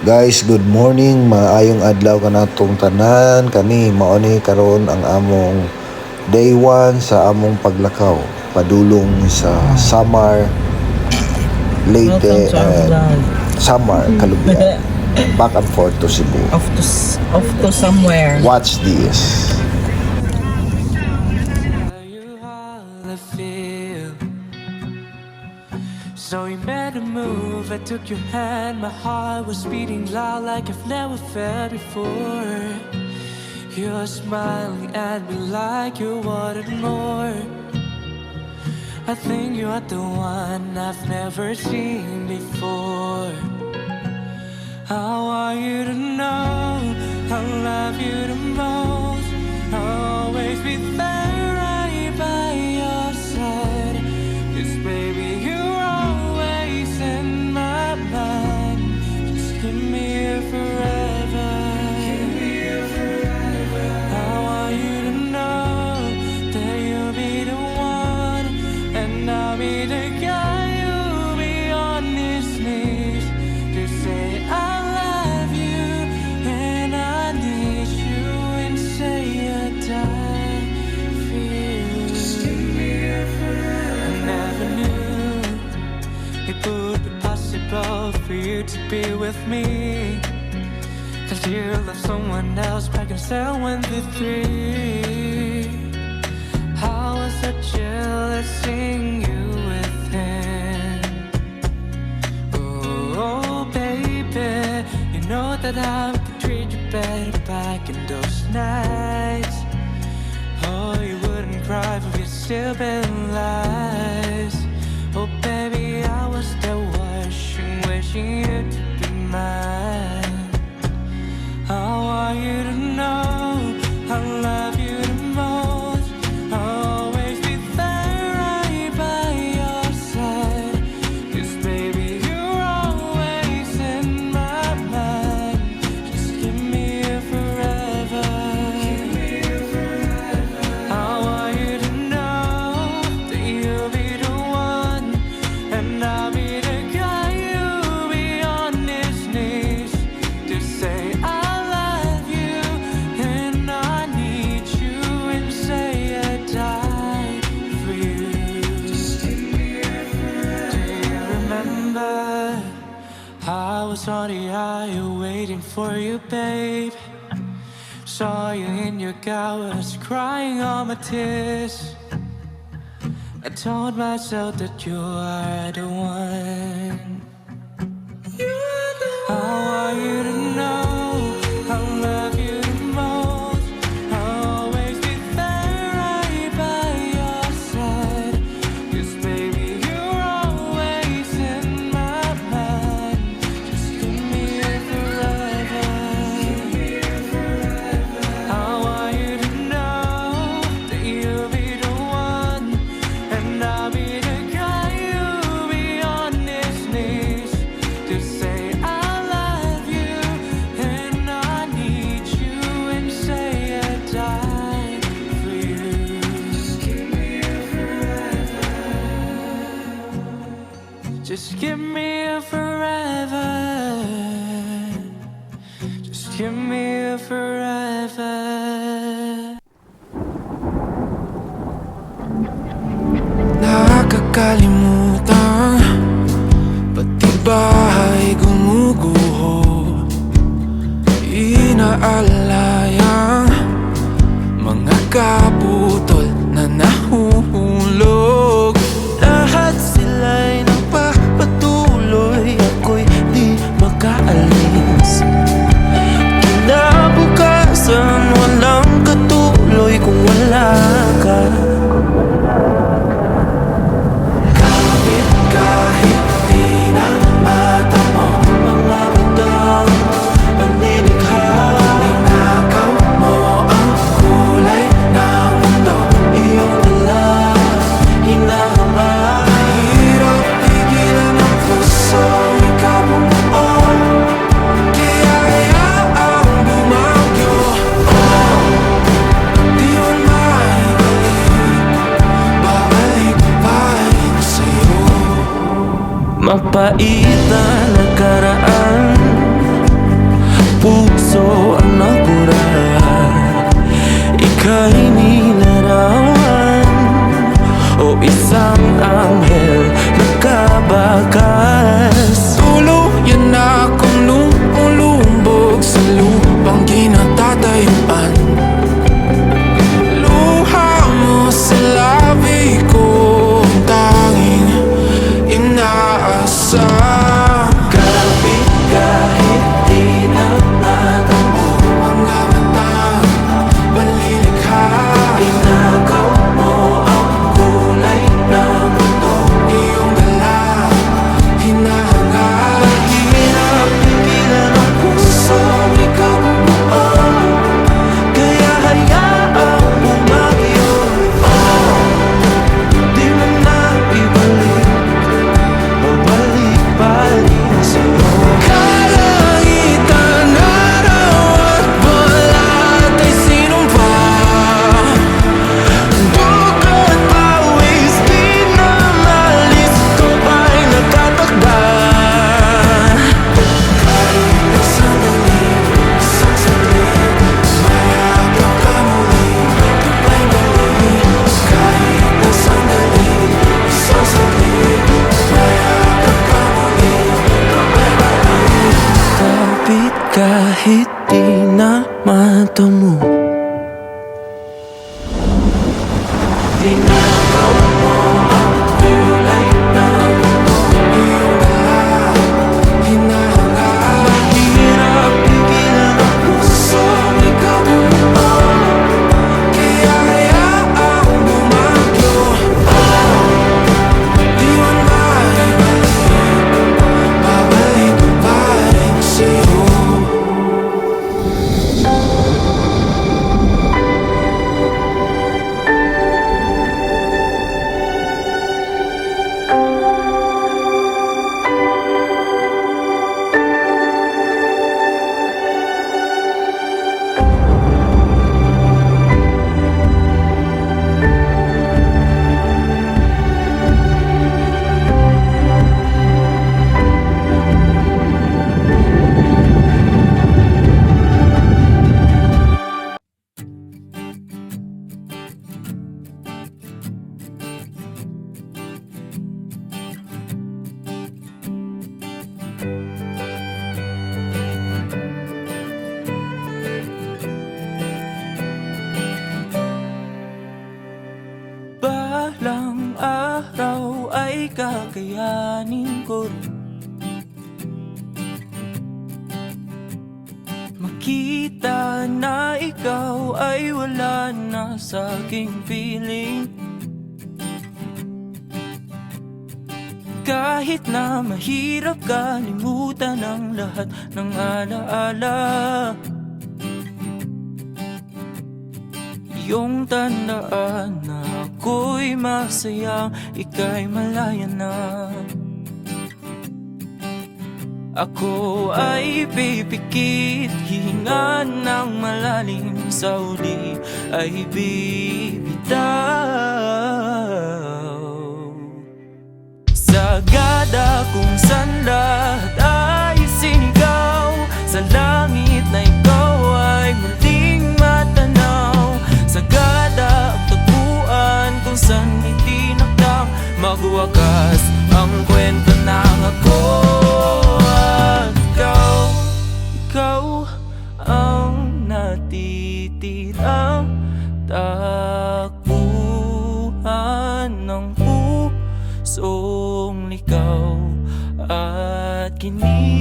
Guys, good morning. Maayong adlaw kanatong tanan. Kani mao ni karon ang among day 1 sa among paglakaw padulong sa Samar, Leyte and Samar, Calubia. Back and forth to Cebu. Off to somewhere. Watch this. So you made a move, I took your hand, my heart was beating loud like I've never felt before. You're smiling at me like you wanted more. I think you're the one I've never seen before. I want you to know I love you the most. I'll always be there right by your side. 'Cause baby you're always in my mind. Just give me a forever. Give me a forever. I want you to know that you'll be the one, and I'll be the guy you'll be on his knees to say I love you and I need you and say I die for you. Just give me a forever. I never knew it would be possible for you to be with me, 'cause you love someone else back in 73. I was so jealous seeing you with him. Oh baby, you know that I could treat you better back in those nights. Oh, you wouldn't cry if you still been lies. Oh baby, I was there wishing you to be mine. I want you to know I love you the most. I'll always be there right by your side. 'Cause baby you're always in my mind. Just give me a forever. Give me a forever. I want you to know that you'll be the one, and I'll be the guy you'll be on his knees to say I love you and I need you and say I died for you. Just give me a forever. Do you remember? I was on the aisle waiting for you, babe. Saw you in your gown, was crying all my tears. I told myself that you are the one. I want you to know I love you the most. I'll always be there right by your side. 'Cause baby you're always in my mind. Just give me a forever. Give me a forever. I want you to know that you'll be the one, and I'll be the guy you'll be on his knees to say I love you and I need you and say I died for you. Just give me a forever. Just give me a forever. Just give me a forever. Nakakalimutan, pati bahay gumuguho. Inaalayang mga kaputol na nahuhulog. Lahat sila'y nagpapatuloy, ako'y di makaalis. Kinabukasan walang katuloy kung wala ka. Kahit di na mata mo, mga butang paninikha. Ninakaw mo ang kulay ng mundo, iyong dala, hinahanga. Mahirap pigilan ang puso, ikaw bumuo. Kaya hayaang bumagyo. Oh, di man maibalik, babalik pa rin sa'yo. Mapait na nakaraan, puso ang nabura. Ika'y nilarawan o isang anghel na kabakas. Tuluyan na akong lumulumbog sa lupang kinatatayuan. Luha mo sa labi ko ang tanging inaasam. Kapit kahit di na matamo mga matang panlilikha. Tinakaw mo ang kulay ng mundo. Iyong dala, hinahanga. Hirap pigilan ang pusong ikaw buo. Kaya hayaang bumagyo. Di mo na ibalik, babalik-balik sa'yo. Kalangitan, araw at balat ay sinumpa. Dugo't pawis, di na malis, ikaw ba'y nagtatakda? Kahit na sandali, isang saglit, mayakap ka muli, kapay balik. Kahit na sandali, isang saglit, mayakap ka muli, kapay balik. Kapit kahit di na matamo. Tinakaw mo ang kulay ng mundo. Iyong dala, hinahanga. Mahirap pigilan ang pusong ikaw buo. Kaya hayaang bumagyo. Di man maibalik, babalik-balik sa'yo. Balang araw ay kakayanin ko rin makita na ikaw ay wala na sa aking piling. Kahit na mahirap kalimutan ang lahat ng alaala, iyong tandaan na ako'y masayang ika'y malaya na. Ako ay pipikit, hihinga ng malalim, sa uli ay bibitaw. Sagada kung saan lahat ay sinigaw, sa langit na ikaw ay muling matanaw. Sagada ang tagpuan kung saan itinakdang magwakas ang kwento ng ako at ikaw. Ikaw ang natitirang takbuhan ng pusong likaw at kinikinaw.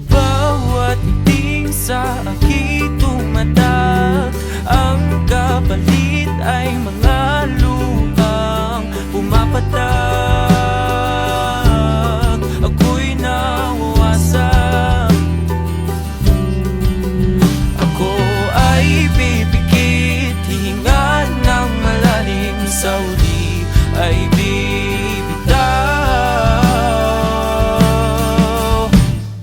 Bawat ngiti sa aking tumatak, ang kapalit ay mga luhang pumapatak. Ako'y nawawasak, ako ay pipikit, hihinga ng malalim, sa uli ay bibitaw.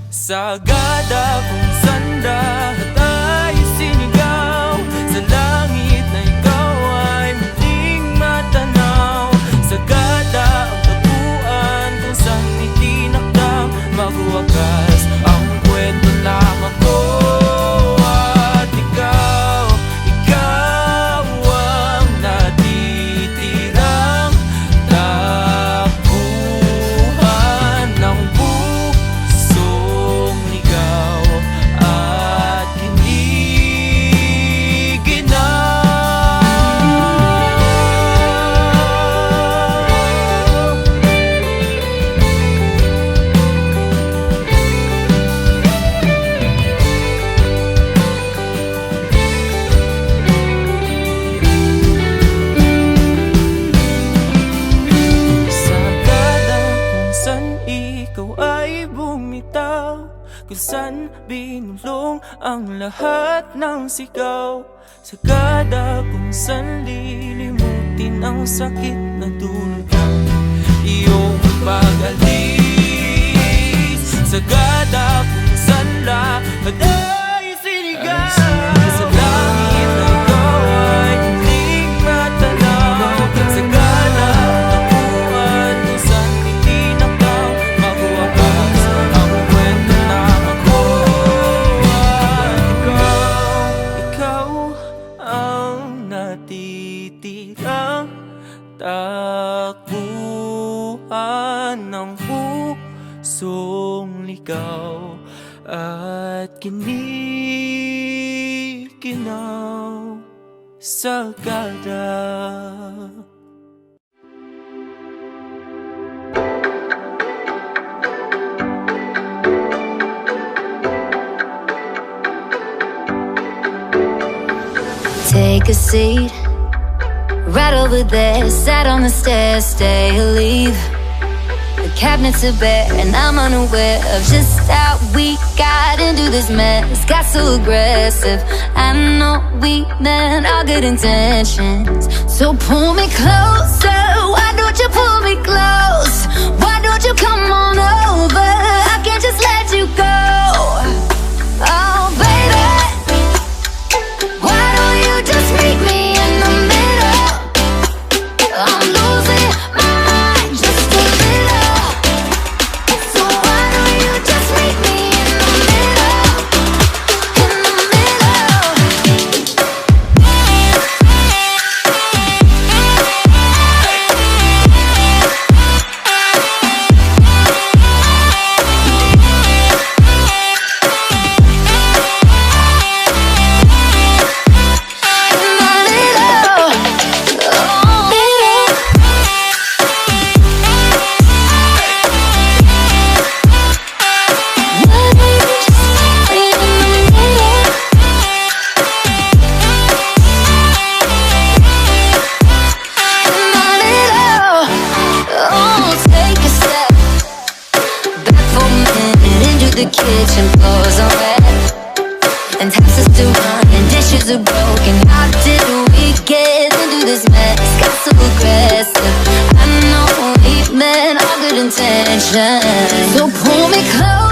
Sagada kung saan lahat ay sinigaw, sa langit na ikaw ay muling matanaw. Sagada ang taguan kung saan itinakdang bumitaw, kung saan binulong ang lahat ng sigaw. Sagada kung saan lilimutin ang sakit na dulot ng iyong pag-alis. Sagada kung saan lahat ay sinigaw. Sa langit na ikaw ay hindi matanaw. Sagada tapuan kung saan hindi nakaw. Mabuwakas ang kwento na ako at ikaw ang natitirang takbuhan ng pusong ligaw at kinikinaw. Sagada. Take a seat, right over there. Sat on the stairs, stay or leave. The cabinets are bare, and I'm unaware of just how we got into this mess. Got so aggressive. I know we meant all good intentions. So pull me closer. Why don't you pull me close? Why don't you come on over? I can't just let you go. Oh, baby. Why don't you just meet me in the middle? I'm losing my mind just a little. So why don't you just meet me in the middle? In the middle. The kitchen floors are wet, and taps are still running, dishes are broken. How did we get into this mess? Got so aggressive. I know we meant all good intentions. So pull me close.